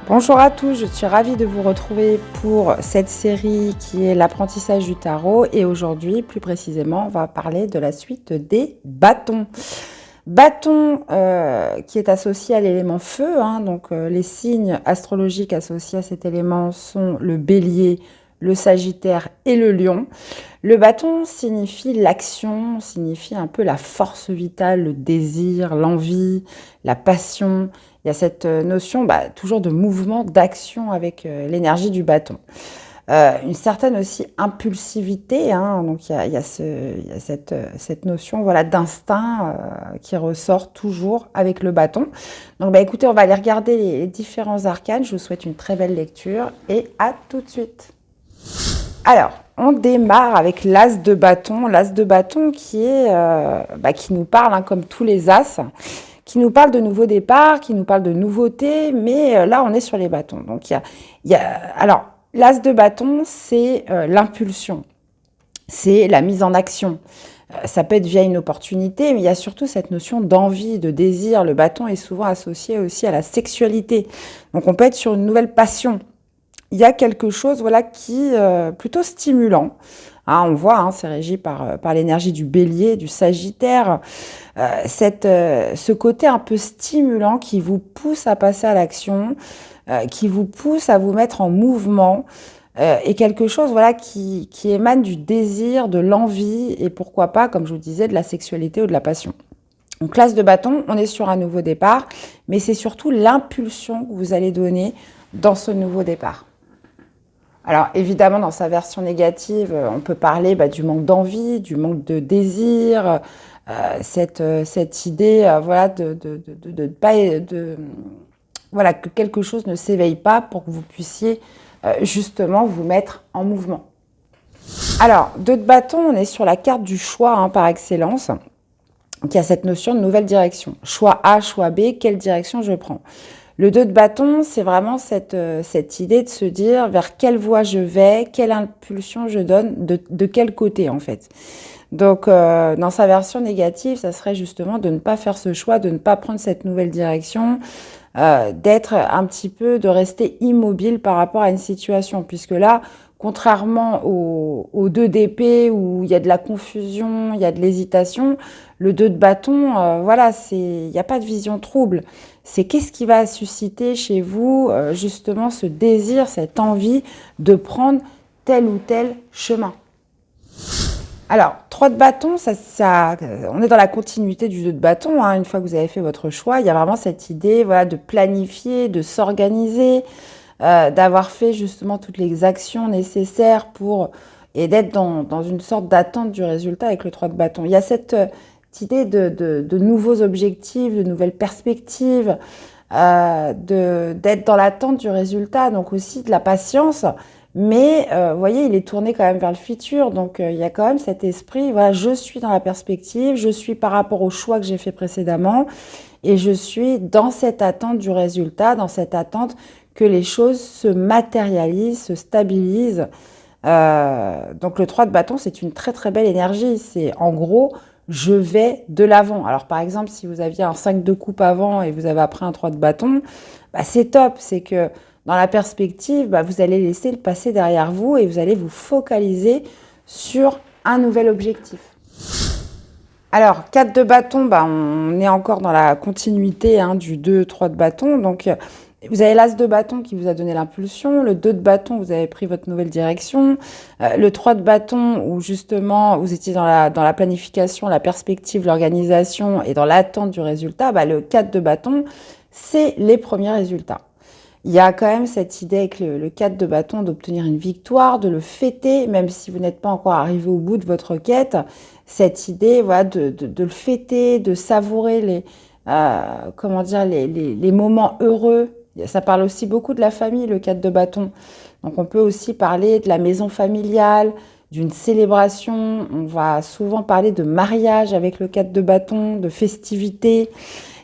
Bonjour à tous, je suis ravie de vous retrouver pour cette série qui est l'apprentissage du tarot et aujourd'hui, plus précisément, on va parler de la suite des bâtons. Bâton qui est associé à l'élément feu, donc les signes astrologiques associés à cet élément sont le bélier, le sagittaire et le lion. Le bâton signifie l'action, signifie un peu la force vitale, le désir, l'envie, la passion. Il y a cette notion toujours de mouvement, d'action avec l'énergie du bâton. Une certaine aussi impulsivité, donc il y a cette notion d'instinct qui ressort toujours avec le bâton. Donc écoutez, on va aller regarder les différents arcanes. Je vous souhaite une très belle lecture et à tout de suite. Alors, on démarre avec l'as de bâton. L'as de bâton qui nous parle, comme tous les as, qui nous parle de nouveaux départs, qui nous parle de nouveautés, mais là, on est sur les bâtons. Donc, alors, l'as de bâton, c'est l'impulsion, c'est la mise en action. Ça peut être via une opportunité, mais il y a surtout cette notion d'envie, de désir. Le bâton est souvent associé aussi à la sexualité. Donc, on peut être sur une nouvelle passion. Il y a quelque chose qui est plutôt stimulant. On voit, c'est régi par l'énergie du bélier, du sagittaire. Ce côté un peu stimulant qui vous pousse à passer à l'action, qui vous pousse à vous mettre en mouvement, et quelque chose qui émane du désir, de l'envie et pourquoi pas, comme je vous disais, de la sexualité ou de la passion. Donc, l'as de bâton, on est sur un nouveau départ, mais c'est surtout l'impulsion que vous allez donner dans ce nouveau départ. Alors, évidemment, dans sa version négative, on peut parler du manque d'envie, du manque de désir, cette idée que quelque chose ne s'éveille pas pour que vous puissiez justement vous mettre en mouvement. Alors, 2 de bâton, on est sur la carte du choix par excellence, qui a cette notion de nouvelle direction. Choix A, choix B, quelle direction je prends ? Le 2 de bâton, c'est vraiment cette idée de se dire vers quelle voie je vais, quelle impulsion je donne, de quel côté en fait. Donc, dans sa version négative, ça serait justement de ne pas faire ce choix, de ne pas prendre cette nouvelle direction, d'être un petit peu, de rester immobile par rapport à une situation. Puisque là, contrairement aux 2 d'épée où il y a de la confusion, il y a de l'hésitation, le 2 de bâton, il n'y a pas de vision trouble. C'est qu'est-ce qui va susciter chez vous justement ce désir, cette envie de prendre tel ou tel chemin. Alors, 3 de bâton, on est dans la continuité du 2 de bâton. Une fois que vous avez fait votre choix, il y a vraiment cette idée de planifier, de s'organiser, d'avoir fait justement toutes les actions nécessaires et d'être dans une sorte d'attente du résultat avec le 3 de bâton. Il y a cette idée de nouveaux objectifs, de nouvelles perspectives, d'être dans l'attente du résultat, donc aussi de la patience. Mais vous voyez, il est tourné quand même vers le futur, donc il y a quand même cet esprit, je suis dans la perspective, je suis par rapport au choix que j'ai fait précédemment, et je suis dans cette attente du résultat, dans cette attente que les choses se matérialisent, se stabilisent. Donc le 3 de bâton, c'est une très très belle énergie, c'est en gros, je vais de l'avant. Alors par exemple, si vous aviez un 5 de coupe avant et vous avez après un 3 de bâton, c'est top, c'est que dans la perspective, vous allez laisser le passé derrière vous et vous allez vous focaliser sur un nouvel objectif. Alors, 4 de bâton, on est encore dans la continuité du 2, 3 de bâton. Donc, vous avez l'as de bâton qui vous a donné l'impulsion. Le 2 de bâton, vous avez pris votre nouvelle direction. Le 3 de bâton, où justement, vous étiez dans la planification, la perspective, l'organisation et dans l'attente du résultat. Le 4 de bâton, c'est les premiers résultats. Il y a quand même cette idée avec le 4 de bâton d'obtenir une victoire, de le fêter, même si vous n'êtes pas encore arrivé au bout de votre quête. Cette idée de le fêter, de savourer les moments heureux. Ça parle aussi beaucoup de la famille, le 4 de bâton. Donc on peut aussi parler de la maison familiale, d'une célébration. On va souvent parler de mariage avec le 4 de bâton, de festivités.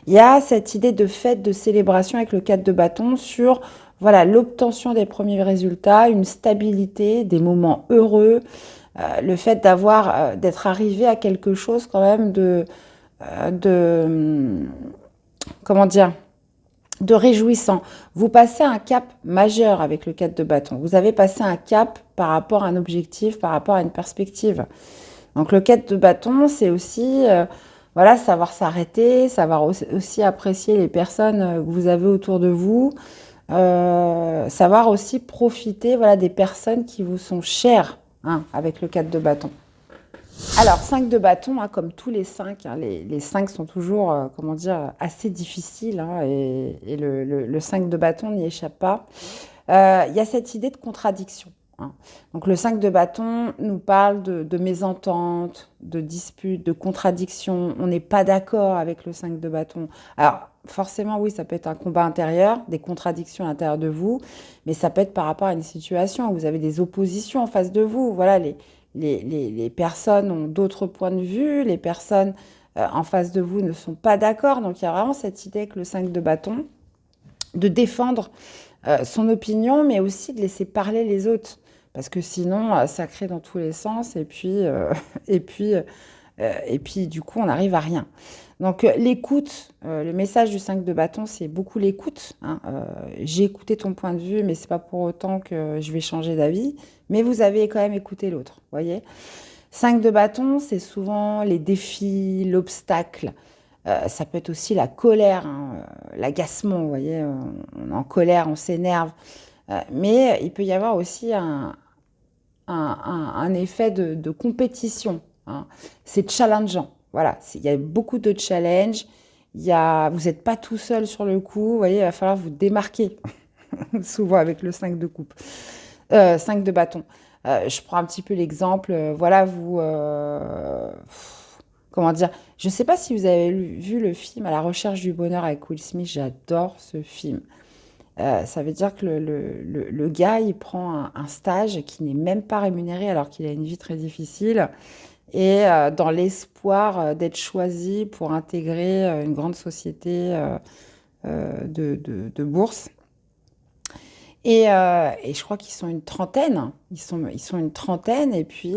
Il y a cette idée de fête, de célébration avec le 4 de bâton sur l'obtention des premiers résultats, une stabilité, des moments heureux, le fait d'être arrivé à quelque chose quand même de réjouissant. Vous passez un cap majeur avec le 4 de bâton. Vous avez passé un cap par rapport à un objectif, par rapport à une perspective. Donc le 4 de bâton, c'est aussi voilà, savoir s'arrêter, savoir aussi apprécier les personnes que vous avez autour de vous, savoir aussi profiter voilà, des personnes qui vous sont chères hein, avec le 4 de bâton. Alors, 5 de bâton, hein, comme tous les 5, hein, les 5 sont toujours, comment dire, assez difficiles, hein, et le 5 de bâton n'y échappe pas. Il y a cette idée de contradiction. Hein. Donc, le 5 de bâton nous parle de mésentente, de dispute, de contradiction. On n'est pas d'accord avec le 5 de bâton. Alors, forcément, oui, ça peut être un combat intérieur, des contradictions à l'intérieur de vous, mais ça peut être par rapport à une situation où vous avez des oppositions en face de vous. Voilà, les personnes ont d'autres points de vue, les personnes en face de vous ne sont pas d'accord. Donc, il y a vraiment cette idée avec le 5 de bâton de défendre son opinion, mais aussi de laisser parler les autres. Parce que sinon, ça crée dans tous les sens, et puis, et puis du coup, on n'arrive à rien. Donc, l'écoute, le message du 5 de bâton, c'est beaucoup l'écoute. Hein. J'ai écouté ton point de vue, mais c'est pas pour autant que je vais changer d'avis. Mais vous avez quand même écouté l'autre, voyez. 5 de bâton, c'est souvent les défis, l'obstacle. Ça peut être aussi la colère, hein, l'agacement, vous voyez. On est en colère, on s'énerve. Mais il peut y avoir aussi un effet de compétition. Hein. C'est challengeant. Voilà, il y a beaucoup de challenges. Vous n'êtes pas tout seul sur le coup. Vous voyez, il va falloir vous démarquer, souvent avec le 5 de coupe. 5 de bâton. Je prends un petit peu l'exemple. Voilà, comment dire? Je ne sais pas si vous avez vu le film À la recherche du bonheur avec Will Smith. J'adore ce film. Ça veut dire que le gars, il prend un stage qui n'est même pas rémunéré alors qu'il a une vie très difficile et dans l'espoir d'être choisi pour intégrer une grande société de bourse. Et je crois qu'ils sont une trentaine. Ils sont une trentaine. Et puis,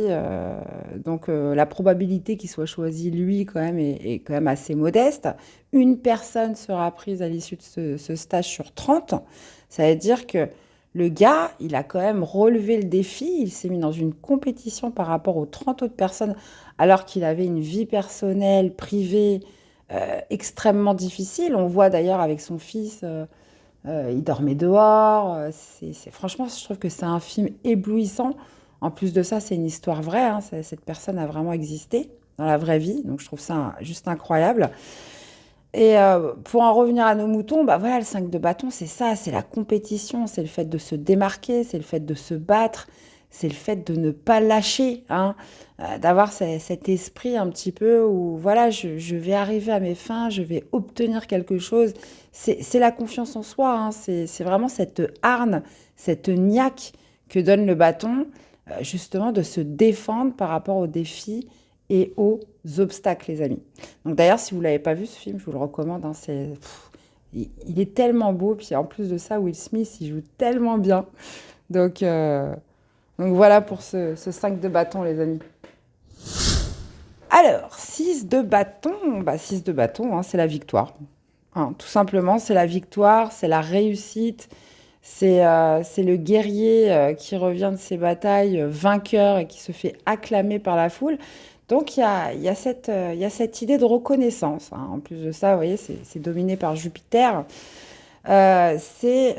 donc, la probabilité qu'il soit choisi, lui, quand même, est quand même assez modeste. Une personne sera prise à l'issue de ce stage sur 30. Ça veut dire que le gars, il a quand même relevé le défi. Il s'est mis dans une compétition par rapport aux 30 autres personnes, alors qu'il avait une vie personnelle, privée, extrêmement difficile. On voit d'ailleurs avec son fils. Il dormait dehors. Franchement, je trouve que c'est un film éblouissant. En plus de ça, c'est une histoire vraie. Hein. Cette personne a vraiment existé dans la vraie vie. Donc, je trouve ça juste incroyable. Et pour en revenir à nos moutons, bah voilà, le 5 de bâton, c'est ça, c'est la compétition, c'est le fait de se démarquer, c'est le fait de se battre, c'est le fait de ne pas lâcher, hein, d'avoir cet esprit un petit peu où voilà, je vais arriver à mes fins, je vais obtenir quelque chose. C'est la confiance en soi, hein, c'est vraiment cette hargne, cette niaque que donne le bâton, justement de se défendre par rapport aux défis et aux obstacles, les amis. Donc d'ailleurs, si vous ne l'avez pas vu ce film, je vous le recommande. Hein, il est tellement beau. Puis en plus de ça, Will Smith, il joue tellement bien. Donc, euh, donc voilà pour ce 5 de bâton, les amis. Alors, 6 de bâton. Bah, 6 de bâton, hein, c'est la victoire. Hein, tout simplement, c'est la victoire, c'est la réussite. C'est le guerrier qui revient de ses batailles vainqueur et qui se fait acclamer par la foule. Donc il y a cette idée de reconnaissance. Hein. En plus de ça, vous voyez, c'est dominé par Jupiter. Euh, c'est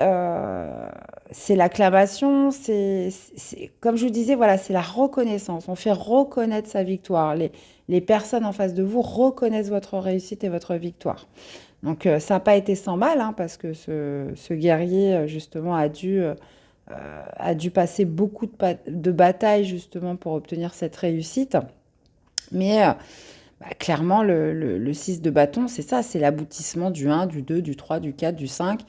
c'est l'acclamation, comme je vous disais, voilà, c'est la reconnaissance. On fait reconnaître sa victoire. Les personnes en face de vous reconnaissent votre réussite et votre victoire. Donc ça n'a pas été sans mal, hein, parce que ce guerrier, justement, a dû passer beaucoup de batailles, justement, pour obtenir cette réussite. Mais bah, clairement, le 6 de bâton, c'est ça, c'est l'aboutissement du 1, du 2, du 3, du 4, du 5.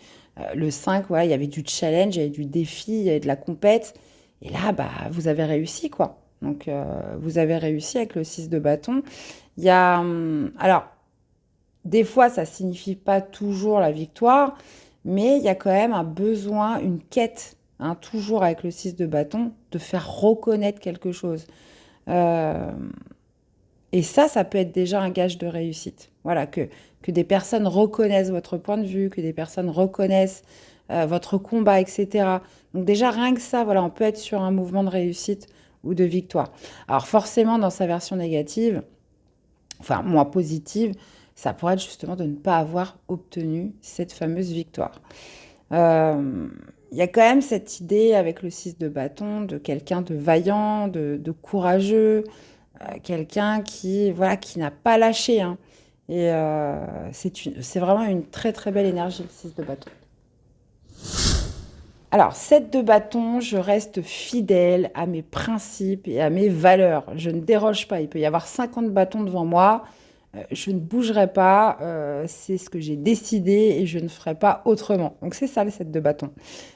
Le 5, voilà, il y avait du challenge, il y avait du défi, il y avait de la compète. Et là, bah, vous avez réussi, quoi. Donc, vous avez réussi avec le 6 de bâton. Il y a, alors, des fois, ça signifie pas toujours la victoire, mais il y a quand même un besoin, une quête, hein, toujours avec le 6 de bâton, de faire reconnaître quelque chose. Euh, Et ça peut être déjà un gage de réussite. Voilà, que des personnes reconnaissent votre point de vue, que des personnes reconnaissent votre combat, etc. Donc déjà, rien que ça, voilà, on peut être sur un mouvement de réussite ou de victoire. Alors forcément, dans sa version négative, enfin moins positive, ça pourrait être justement de ne pas avoir obtenu cette fameuse victoire. Euh, Il y a quand même cette idée avec le 6 de bâton de quelqu'un de vaillant, de courageux, quelqu'un qui, voilà, qui n'a pas lâché, hein. Et c'est vraiment une très très belle énergie, le 6 de bâton. Alors, 7 de bâton, je reste fidèle à mes principes et à mes valeurs. Je ne déroge pas. Il peut y avoir 50 bâtons devant moi. Je ne bougerai pas. C'est ce que j'ai décidé et je ne ferai pas autrement. Donc, c'est ça le 7 de bâton.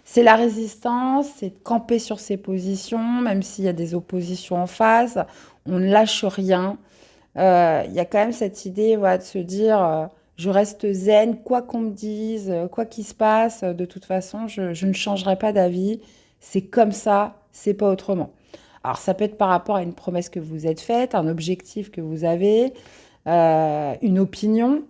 C'est la résistance, c'est de camper sur ses positions, même s'il y a des oppositions en face. On ne lâche rien. Il y a quand même cette idée, voilà, de se dire je reste zen, quoi qu'on me dise, quoi qu'il se passe, de toute façon, je ne changerai pas d'avis. C'est comme ça, c'est pas autrement. Alors, ça peut être par rapport à une promesse que vous êtes faite, un objectif que vous avez, une opinion.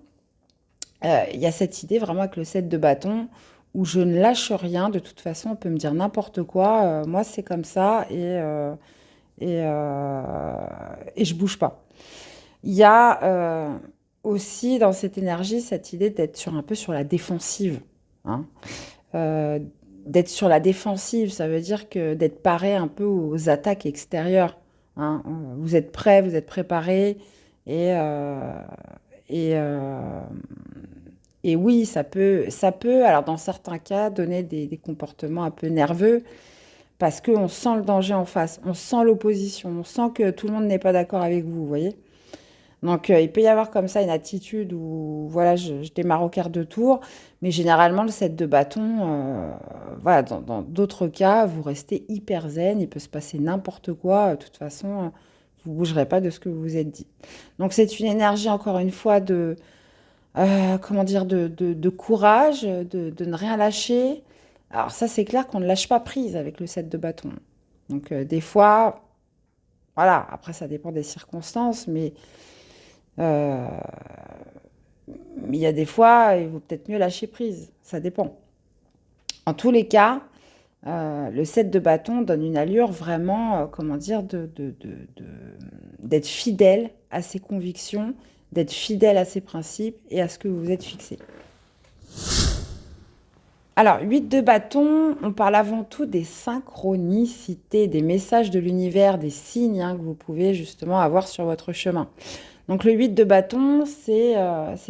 Il y a cette idée vraiment avec le 7 de bâton où je ne lâche rien. De toute façon, on peut me dire n'importe quoi. Moi, c'est comme ça et, euh, et je bouge pas. Il y a aussi dans cette énergie cette idée d'être un peu sur la défensive, hein. Euh, D'être sur la défensive, ça veut dire que d'être paré un peu aux attaques extérieures, hein. Vous êtes prêt, vous êtes préparé et, euh, et, euh, et oui, ça peut, alors dans certains cas, donner des comportements un peu nerveux parce qu'on sent le danger en face, on sent l'opposition, on sent que tout le monde n'est pas d'accord avec vous, vous voyez. Donc, il peut y avoir comme ça une attitude où, voilà, je démarre au quart de tour, mais généralement, le 7 de bâton, voilà, dans d'autres cas, vous restez hyper zen, il peut se passer n'importe quoi, de toute façon, vous ne bougerez pas de ce que vous vous êtes dit. Donc, c'est une énergie, encore une fois, comment dire, de courage, de ne rien lâcher. Alors, ça, c'est clair qu'on ne lâche pas prise avec le 7 de bâton. Donc, des fois, voilà, après, ça dépend des circonstances, euh, mais il y a des fois, il vaut peut-être mieux lâcher prise. Ça dépend. En tous les cas, le 7 de bâton donne une allure vraiment, comment dire, d'être fidèle à ses convictions, d'être fidèle à ses principes et à ce que vous vous êtes fixé. Alors, 8 de bâton, on parle avant tout des synchronicités, des messages de l'univers, des signes, hein, que vous pouvez justement avoir sur votre chemin. Donc le 8 de bâton, c'est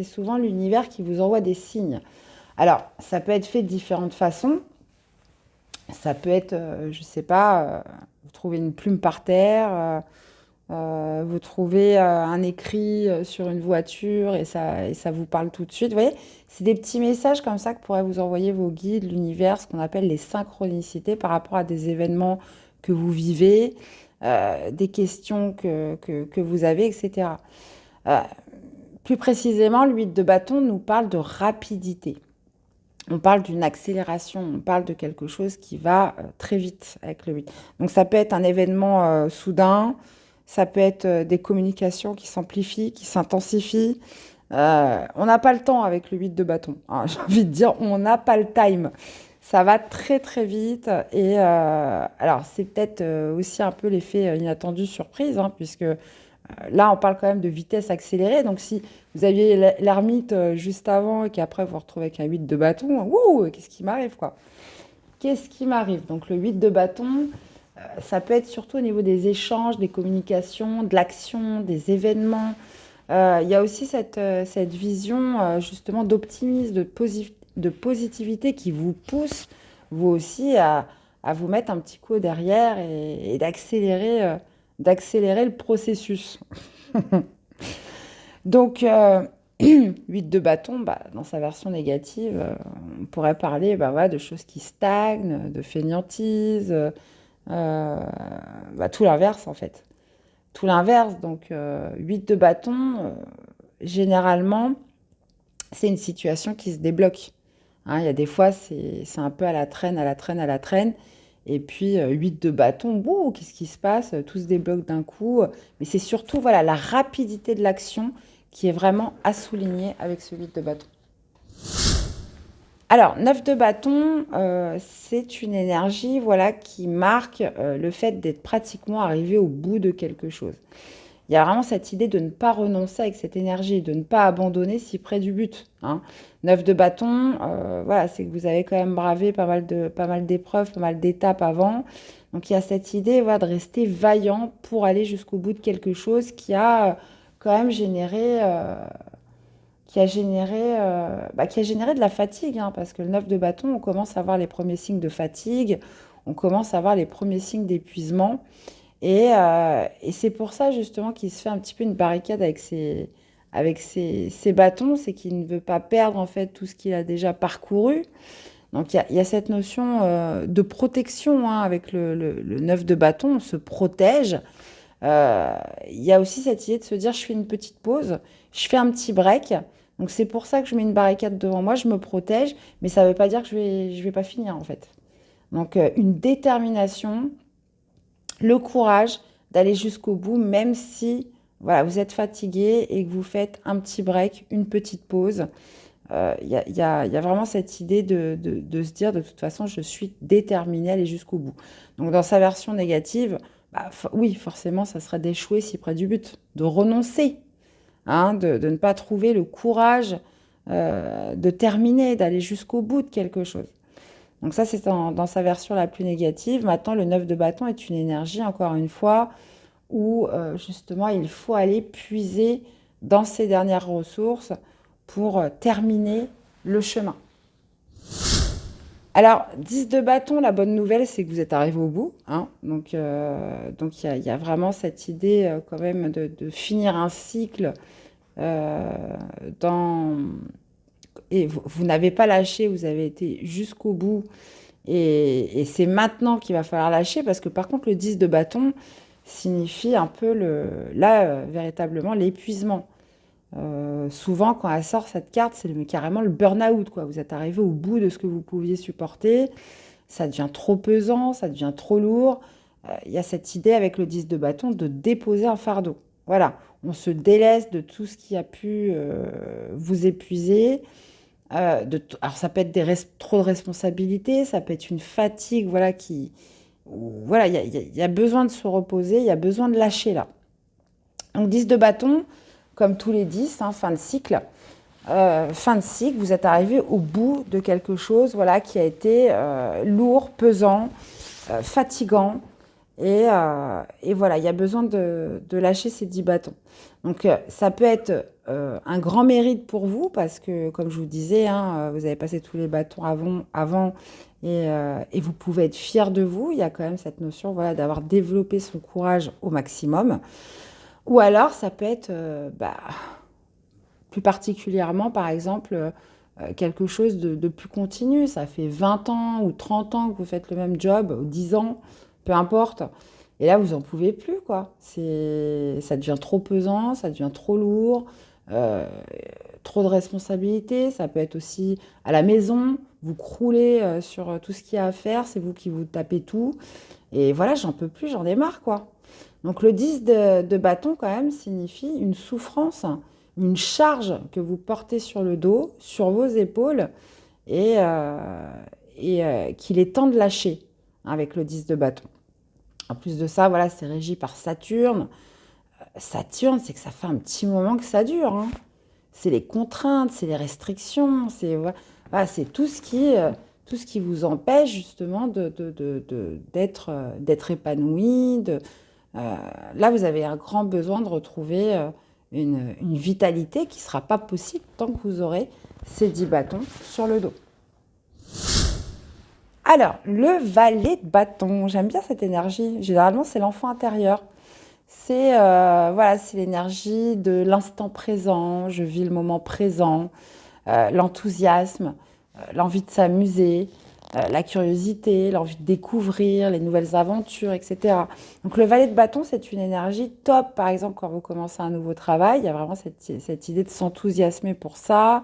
souvent l'univers qui vous envoie des signes. Alors, ça peut être fait de différentes façons. Ça peut être, je ne sais pas, vous trouvez une plume par terre, vous trouvez un écrit sur une voiture et ça vous parle tout de suite. Vous voyez, c'est des petits messages comme ça que pourraient vous envoyer vos guides, l'univers, ce qu'on appelle les synchronicités par rapport à des événements que vous vivez, des questions que vous avez, etc. Euh, Plus précisément, le 8 de bâton nous parle de rapidité. On parle d'une accélération, on parle de quelque chose qui va très vite avec le 8. Donc ça peut être un événement soudain, ça peut être des communications qui s'amplifient, qui s'intensifient. On n'a pas le temps avec le 8 de bâton, hein. J'ai envie de dire, on n'a pas le time. Ça va très très vite et alors c'est peut-être aussi un peu l'effet inattendu surprise, hein, puisque là, on parle quand même de vitesse accélérée. Donc, si vous aviez l'ermite juste avant et qu'après vous vous retrouvez avec un 8 de bâton, wouh, qu'est-ce qui m'arrive, quoi? Qu'est-ce qui m'arrive? Donc, le 8 de bâton, ça peut être surtout au niveau des échanges, des communications, de l'action, des événements. Il y a aussi cette vision, justement, d'optimisme, de positivité qui vous pousse, vous aussi, à vous mettre un petit coup derrière et d'accélérer le processus. Donc, 8 de bâton, bah, dans sa version négative, on pourrait parler bah, voilà, de choses qui stagnent, de fainéantise, bah, tout l'inverse en fait. Tout l'inverse, donc 8 de bâton, généralement, c'est une situation qui se débloque, hein. Il y a des fois, c'est un peu à la traîne, à la traîne, à la traîne. Et puis 8 de bâton, bouh, qu'est-ce qui se passe? Tout se débloque d'un coup. Mais c'est surtout voilà, la rapidité de l'action qui est vraiment à souligner avec ce 8 de bâton. Alors, 9 de bâton, c'est une énergie voilà, qui marque le fait d'être pratiquement arrivé au bout de quelque chose. Il y a vraiment cette idée de ne pas renoncer avec cette énergie, de ne pas abandonner si près du but. Hein. 9 de bâton, voilà, c'est que vous avez quand même bravé pas mal d'épreuves, pas mal d'étapes avant. Donc il y a cette idée voilà, de rester vaillant pour aller jusqu'au bout de quelque chose qui a quand même généré, qui a généré de la fatigue. Hein, parce que le 9 de bâton, on commence à voir les premiers signes de fatigue, on commence à voir les premiers signes d'épuisement. Et c'est pour ça justement qu'il se fait un petit peu une barricade avec ses bâtons, c'est qu'il ne veut pas perdre en fait tout ce qu'il a déjà parcouru. Donc il y a cette notion de protection hein, avec le 9 de bâton, on se protège. Il y a aussi cette idée de se dire je fais une petite pause, je fais un petit break. Donc c'est pour ça que je mets une barricade devant moi, je me protège, mais ça ne veut pas dire que je vais pas finir en fait. Donc une détermination, le courage d'aller jusqu'au bout, même si voilà, vous êtes fatigué et que vous faites un petit break, une petite pause. Il y a vraiment cette idée de se dire de toute façon, je suis déterminée à aller jusqu'au bout. Donc dans sa version négative, bah, oui, forcément, ça serait d'échouer si près du but, de renoncer, hein, de ne pas trouver le courage de terminer, d'aller jusqu'au bout de quelque chose. Donc ça, c'est dans sa version la plus négative. Maintenant, le 9 de bâton est une énergie, encore une fois, où justement, il faut aller puiser dans ses dernières ressources pour terminer le chemin. Alors, 10 de bâton, la bonne nouvelle, c'est que vous êtes arrivé au bout. Hein. Donc y a vraiment cette idée quand même de finir un cycle euh, dans... Et vous n'avez pas lâché, vous avez été jusqu'au bout. Et c'est maintenant qu'il va falloir lâcher parce que par contre, le 10 de bâton signifie un peu véritablement l'épuisement. Souvent, quand elle sort cette carte, c'est carrément le burn-out, quoi. Vous êtes arrivé au bout de ce que vous pouviez supporter. Ça devient trop pesant, ça devient trop lourd. Il y a cette idée avec le 10 de bâton de déposer un fardeau. Voilà, on se délaisse de tout ce qui a pu vous épuiser. Alors ça peut être trop de responsabilités, ça peut être une fatigue, voilà, voilà, il y a besoin de se reposer, il y a besoin de lâcher là. Donc 10 de bâton, comme tous les 10, hein, fin de cycle. Fin de cycle, vous êtes arrivé au bout de quelque chose voilà, qui a été lourd, pesant, fatigant. Et voilà, il y a besoin de lâcher ces 10 bâtons. Donc ça peut être un grand mérite pour vous parce que, comme je vous disais, hein, vous avez passé tous les bâtons avant et vous pouvez être fier de vous. Il y a quand même cette notion voilà, d'avoir développé son courage au maximum. Ou alors, ça peut être plus particulièrement, par exemple, quelque chose de plus continu. Ça fait 20 ans ou 30 ans que vous faites le même job, ou 10 ans, peu importe. Et là, vous n'en pouvez plus, quoi. Ça devient trop pesant, ça devient trop lourd, euh, trop de responsabilités. Ça peut être aussi à la maison, vous croulez sur tout ce qu'il y a à faire, c'est vous qui vous tapez tout. Et voilà, j'en peux plus, j'en ai marre, quoi. Donc le 10 de bâton, quand même, signifie une souffrance, une charge que vous portez sur le dos, sur vos épaules, et qu'il est temps de lâcher avec le 10 de bâton. En plus de ça, voilà, c'est régi par Saturne. Saturne, c'est que ça fait un petit moment que ça dure. Hein. C'est les contraintes, c'est les restrictions, voilà, c'est tout ce qui vous empêche justement d'être épanoui. Là, vous avez un grand besoin de retrouver une vitalité qui ne sera pas possible tant que vous aurez ces 10 bâtons sur le dos. Alors, le valet de bâton, j'aime bien cette énergie. Généralement, c'est l'enfant intérieur. C'est l'énergie de l'instant présent. Je vis le moment présent, l'enthousiasme, l'envie de s'amuser, la curiosité, l'envie de découvrir les nouvelles aventures, etc. Donc le valet de bâton, c'est une énergie top, par exemple, quand vous commencez un nouveau travail. Il y a vraiment cette idée de s'enthousiasmer pour ça.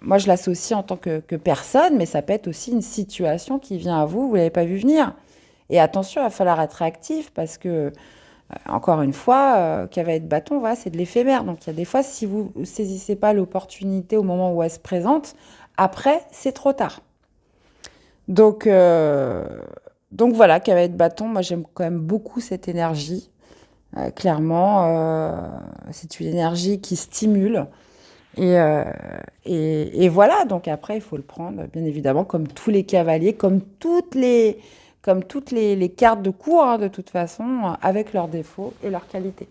moi, je l'associe en tant que personne, mais ça peut être aussi une situation qui vient à vous, vous ne l'avez pas vu venir. Et attention, il va falloir être réactif parce que, encore une fois, cavalier de bâton, voilà, c'est de l'éphémère. Donc, il y a des fois, si vous ne saisissez pas l'opportunité au moment où elle se présente, après, c'est trop tard. Donc, euh, donc voilà, cavalier de bâton, moi, j'aime quand même beaucoup cette énergie. Clairement, c'est une énergie qui stimule. Et, euh, et voilà, donc après, il faut le prendre, bien évidemment, comme tous les cavaliers, comme toutes les cartes de cours, hein, de toute façon, avec leurs défauts et leurs qualités.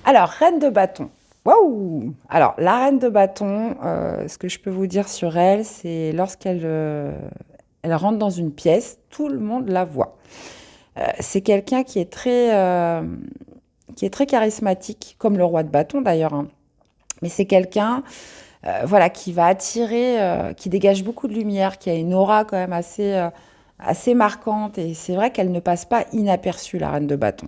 Alors, reine de bâton. Waouh! Alors, la reine de bâton, ce que je peux vous dire sur elle, c'est lorsqu'elle rentre dans une pièce, tout le monde la voit. C'est quelqu'un qui est très charismatique, comme le roi de bâton d'ailleurs, hein. Mais c'est quelqu'un voilà, qui va attirer, qui dégage beaucoup de lumière, qui a une aura quand même assez marquante. Et c'est vrai qu'elle ne passe pas inaperçue, la reine de bâton.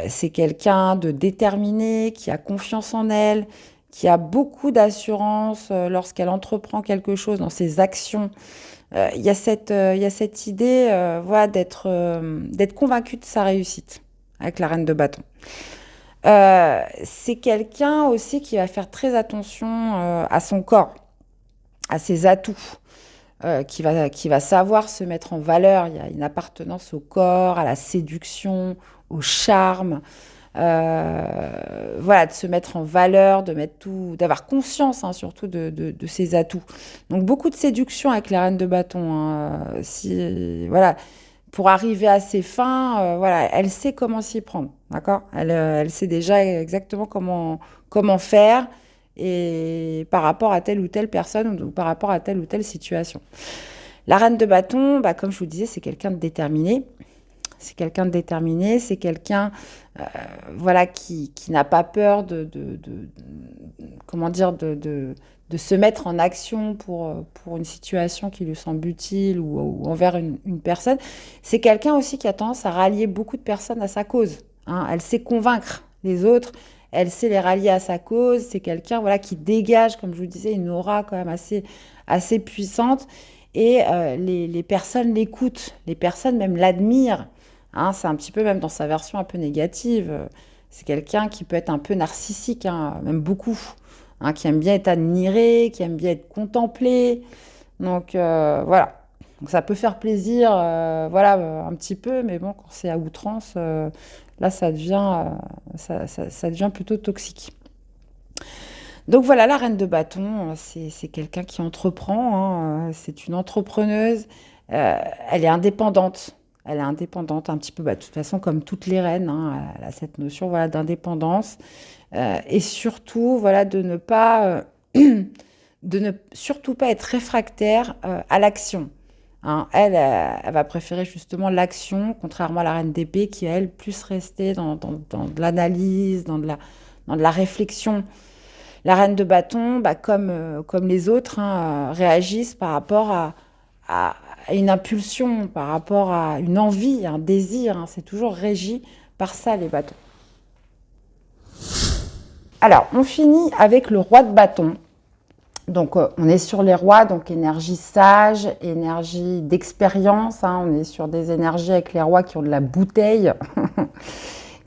C'est quelqu'un de déterminé, qui a confiance en elle, qui a beaucoup d'assurance lorsqu'elle entreprend quelque chose dans ses actions. Il y a cette idée voilà, d'être convaincue de sa réussite avec la reine de bâton. C'est quelqu'un aussi qui va faire très attention à son corps, à ses atouts, qui va savoir se mettre en valeur. Il y a une appartenance au corps, à la séduction, au charme. Voilà, de se mettre en valeur, d'avoir conscience hein, surtout de ses atouts. Donc beaucoup de séduction avec la reine de bâton, hein. Voilà, pour arriver à ses fins, voilà, elle sait comment s'y prendre, d'accord? Elle sait déjà exactement comment faire et par rapport à telle ou telle personne ou par rapport à telle ou telle situation. La reine de bâton, bah, comme je vous disais, c'est quelqu'un de déterminé. C'est quelqu'un de déterminé, c'est quelqu'un voilà, qui n'a pas peur comment dire, de se mettre en action pour une situation qui lui semble utile ou envers une personne. C'est quelqu'un aussi qui a tendance à rallier beaucoup de personnes à sa cause, hein. Elle sait convaincre les autres, elle sait les rallier à sa cause. C'est quelqu'un voilà, qui dégage, comme je vous disais, une aura quand même assez puissante. Et les personnes l'écoutent, les personnes même l'admirent. Hein, c'est un petit peu même dans sa version un peu négative. C'est quelqu'un qui peut être un peu narcissique, hein, même beaucoup, hein, qui aime bien être admiré, qui aime bien être contemplé. Donc voilà. Donc, ça peut faire plaisir, voilà, un petit peu, mais bon, quand c'est à outrance, là, ça devient plutôt toxique. Donc voilà, la reine de bâton, c'est quelqu'un qui entreprend, hein, c'est une entrepreneuse. Euh, Elle est indépendante. Elle est indépendante un petit peu, bah, de toute façon, comme toutes les reines, hein, elle a cette notion voilà, d'indépendance. Et surtout, voilà, de ne surtout pas être réfractaire à l'action. Hein. Elle va préférer justement l'action, contrairement à la reine d'épée, qui, elle, plus rester dans de l'analyse, dans de la réflexion. La reine de bâton, bah, comme les autres, hein, réagissent par rapport à, à une impulsion, par rapport à une envie, un désir, hein. C'est toujours régi par ça, les bâtons. Alors, on finit avec le roi de bâton. Donc, on est sur les rois, donc énergie sage, énergie d'expérience, hein. On est sur des énergies avec les rois qui ont de la bouteille,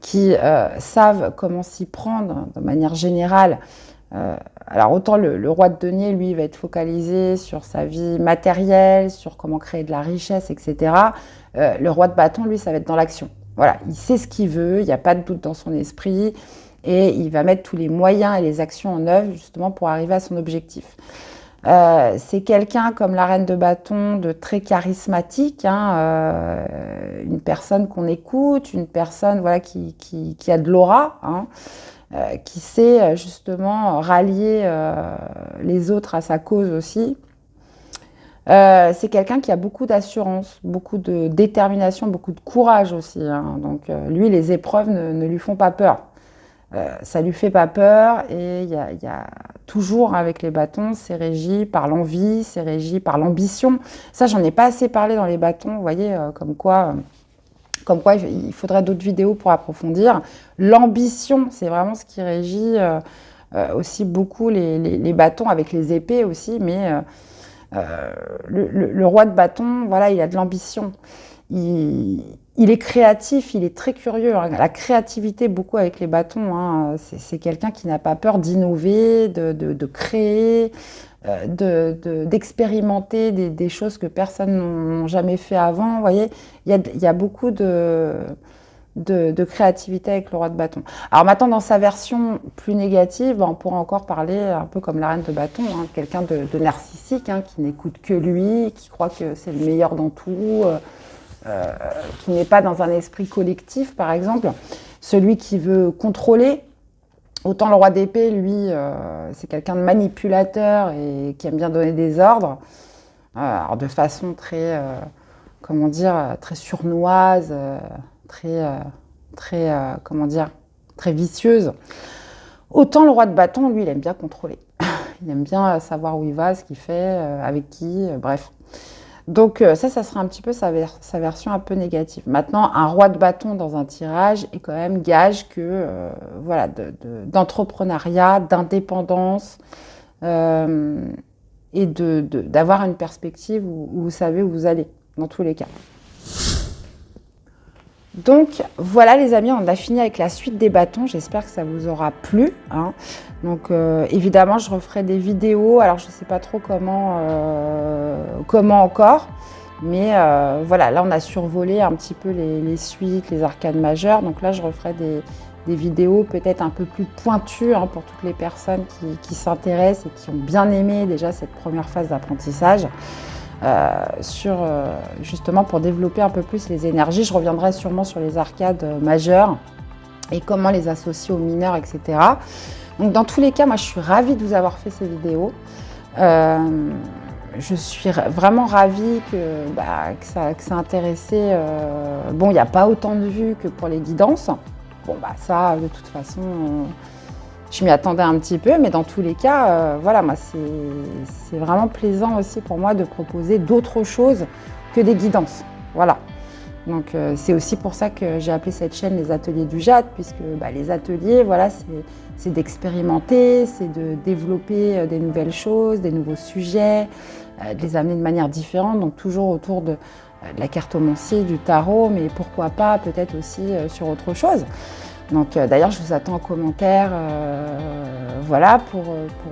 qui savent comment s'y prendre de manière générale. Alors autant le roi de denier, lui, va être focalisé sur sa vie matérielle, sur comment créer de la richesse, etc. Le roi de bâton, lui, ça va être dans l'action. Voilà, il sait ce qu'il veut, il n'y a pas de doute dans son esprit, et il va mettre tous les moyens et les actions en œuvre justement pour arriver à son objectif. C'est quelqu'un comme la reine de bâton de très charismatique, hein, une personne qu'on écoute, une personne voilà, qui a de l'aura, hein, qui sait justement rallier les autres à sa cause aussi. C'est quelqu'un qui a beaucoup d'assurance, beaucoup de détermination, beaucoup de courage aussi, hein. Donc lui, les épreuves ne lui font pas peur. Ça lui fait pas peur et il y a toujours avec les bâtons, c'est régi par l'envie, c'est régi par l'ambition. Ça, j'en ai pas assez parlé dans les bâtons, vous voyez, comme quoi il faudrait d'autres vidéos pour approfondir. L'ambition, c'est vraiment ce qui régit aussi beaucoup les bâtons avec les épées aussi, mais le roi de bâton, voilà, il a de l'ambition. Il est créatif, il est très curieux. La créativité, beaucoup avec les bâtons, hein, c'est quelqu'un qui n'a pas peur d'innover, de créer, d'expérimenter des choses que personne n'a jamais fait avant. Vous voyez, il y a beaucoup de créativité avec le roi de bâton. Alors maintenant, dans sa version plus négative, on pourra encore parler un peu comme la reine de bâton, hein, quelqu'un de narcissique, hein, qui n'écoute que lui, qui croit que c'est le meilleur dans tout, qui n'est pas dans un esprit collectif, par exemple. Celui qui veut contrôler. Autant le roi d'épée, lui, c'est quelqu'un de manipulateur et qui aime bien donner des ordres, alors de façon très, comment dire, très sournoise, comment dire, très vicieuse. Autant le roi de bâton, lui, il aime bien contrôler. Il aime bien savoir où il va, ce qu'il fait, avec qui, bref. Donc ça sera un petit peu sa version un peu négative. Maintenant, un roi de bâton dans un tirage est quand même gage que, voilà, d'entrepreneuriat, d'indépendance, et d'avoir une perspective où vous savez où vous allez, dans tous les cas. Donc voilà les amis, on a fini avec la suite des bâtons, j'espère que ça vous aura plu, hein. Donc évidemment je referai des vidéos, alors je ne sais pas trop comment encore, mais voilà, là on a survolé un petit peu les suites, les arcades majeures, donc là je referai des vidéos peut-être un peu plus pointues, hein, pour toutes les personnes qui s'intéressent et qui ont bien aimé déjà cette première phase d'apprentissage. Justement pour développer un peu plus les énergies. Je reviendrai sûrement sur les arcades majeures et comment les associer aux mineurs, etc. Donc dans tous les cas, moi je suis ravie de vous avoir fait ces vidéos. Je suis vraiment ravie que ça intéressait. Bon, il n'y a pas autant de vues que pour les guidances. Bon, ça, de toute façon, je m'y attendais un petit peu, mais dans tous les cas, voilà, moi, c'est vraiment plaisant aussi pour moi de proposer d'autres choses que des guidances. Voilà. Donc, c'est aussi pour ça que j'ai appelé cette chaîne les ateliers du Jade, puisque les ateliers, voilà, c'est d'expérimenter, c'est de développer des nouvelles choses, des nouveaux sujets, de les amener de manière différente, donc toujours autour de la cartomancie, du tarot, mais pourquoi pas peut-être aussi sur autre chose. Donc d'ailleurs, je vous attends en commentaire, voilà, pour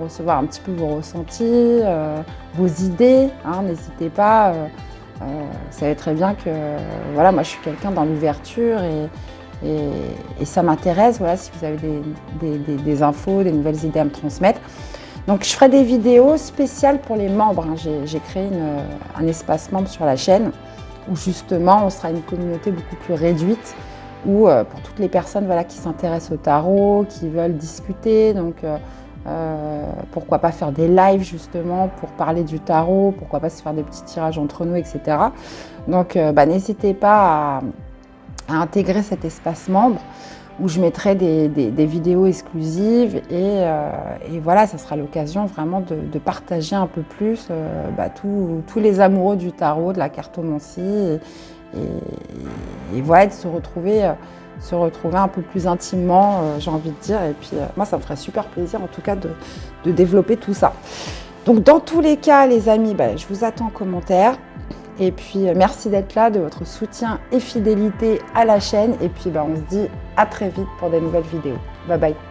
recevoir un petit peu vos ressentis, vos idées, hein, n'hésitez pas. Vous savez très bien que voilà, moi je suis quelqu'un dans l'ouverture et ça m'intéresse, voilà, si vous avez des infos, des nouvelles idées à me transmettre. Donc je ferai des vidéos spéciales pour les membres, hein. J'ai créé un espace membre sur la chaîne où justement on sera une communauté beaucoup plus réduite, où pour toutes les personnes, voilà, qui s'intéressent au tarot, qui veulent discuter, donc pourquoi pas faire des lives justement pour parler du tarot, pourquoi pas se faire des petits tirages entre nous, etc. Donc n'hésitez pas à intégrer cet espace membre où je mettrai des vidéos exclusives et voilà, ça sera l'occasion vraiment de partager un peu plus tous les amoureux du tarot, de la cartomancie et voilà, de se retrouver un peu plus intimement, j'ai envie de dire. Et puis moi, ça me ferait super plaisir en tout cas de développer tout ça. Donc dans tous les cas, les amis, je vous attends en commentaire. Et puis merci d'être là, de votre soutien et fidélité à la chaîne. Et puis on se dit à très vite pour des nouvelles vidéos. Bye bye.